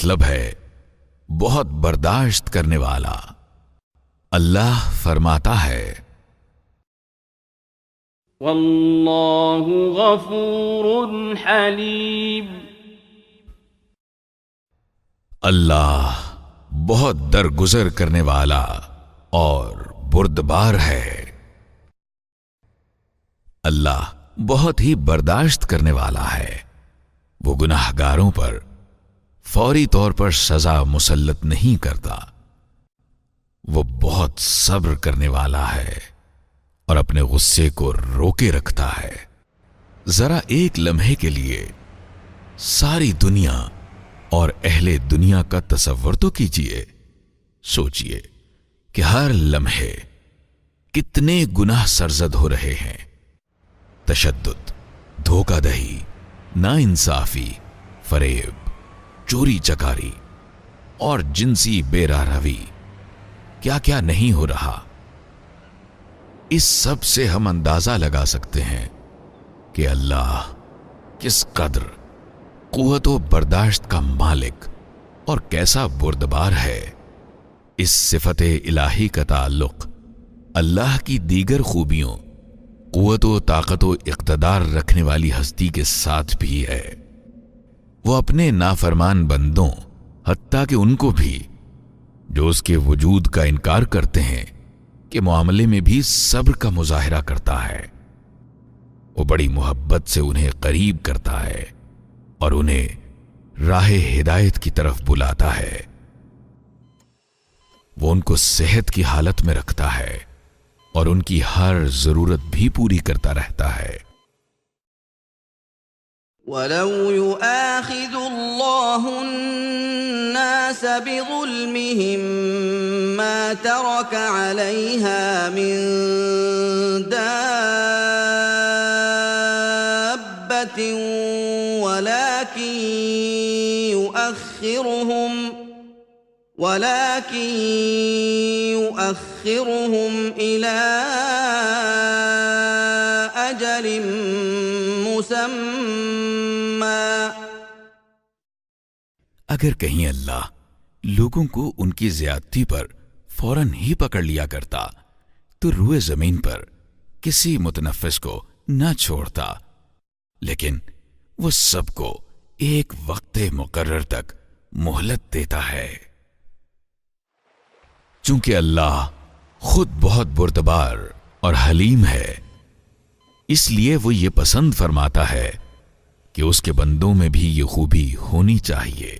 مطلب ہے بہت برداشت کرنے والا۔ اللہ فرماتا ہے واللہ غفور حلیم، اللہ بہت درگزر کرنے والا اور بردبار ہے۔ اللہ بہت ہی برداشت کرنے والا ہے، وہ گناہ گاروں پر فوری طور پر سزا مسلط نہیں کرتا، وہ بہت صبر کرنے والا ہے اور اپنے غصے کو روکے رکھتا ہے۔ ذرا ایک لمحے کے لیے ساری دنیا اور اہل دنیا کا تصور تو کیجئے، سوچئے کہ ہر لمحے کتنے گناہ سرزد ہو رہے ہیں۔ تشدد، دھوکہ دہی، ناانصافی، فریب، چوری چکاری اور جنسی بے راہ روی، کیا کیا نہیں ہو رہا۔ اس سب سے ہم اندازہ لگا سکتے ہیں کہ اللہ کس قدر قوت و برداشت کا مالک اور کیسا بردبار ہے۔ اس صفت الہی کا تعلق اللہ کی دیگر خوبیوں، قوت و طاقت و اقتدار رکھنے والی ہستی کے ساتھ بھی ہے۔ وہ اپنے نافرمان بندوں، حتیٰ کہ ان کو بھی جو اس کے وجود کا انکار کرتے ہیں، کے معاملے میں بھی صبر کا مظاہرہ کرتا ہے۔ وہ بڑی محبت سے انہیں قریب کرتا ہے اور انہیں راہ ہدایت کی طرف بلاتا ہے۔ وہ ان کو صحت کی حالت میں رکھتا ہے اور ان کی ہر ضرورت بھی پوری کرتا رہتا ہے۔ وَلَوْ يُؤَاخِذُ اللَّهُ النَّاسَ بِظُلْمِهِمْ مَا تَرَكَ عَلَيْهَا مِن دَابَّةٍ وَلَكِن يُؤَخِّرُهُمْ إِلَىٰ أَجَلٍ مُّسَمًّى۔ اگر کہیں اللہ لوگوں کو ان کی زیادتی پر فوراً ہی پکڑ لیا کرتا تو روئے زمین پر کسی متنفس کو نہ چھوڑتا، لیکن وہ سب کو ایک وقت مقرر تک مہلت دیتا ہے۔ چونکہ اللہ خود بہت بردبار اور حلیم ہے، اس لیے وہ یہ پسند فرماتا ہے کہ اس کے بندوں میں بھی یہ خوبی ہونی چاہیے۔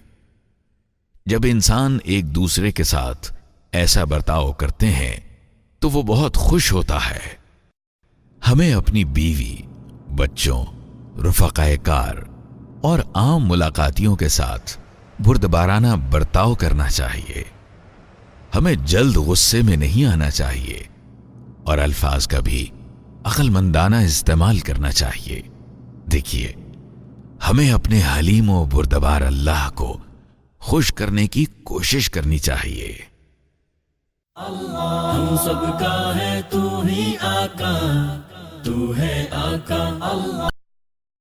جب انسان ایک دوسرے کے ساتھ ایسا برتاؤ کرتے ہیں تو وہ بہت خوش ہوتا ہے۔ ہمیں اپنی بیوی، بچوں، رفقائے کار اور عام ملاقاتیوں کے ساتھ بردبارانہ برتاؤ کرنا چاہیے۔ ہمیں جلد غصے میں نہیں آنا چاہیے اور الفاظ کا بھی عقل مندانہ استعمال کرنا چاہیے۔ دیکھیے، ہمیں اپنے حلیم و بردبار اللہ کو خوش کرنے کی کوشش کرنی چاہیے۔ ہم سب کا ہے تو ہی آقا، تو ہے آقا اللہ۔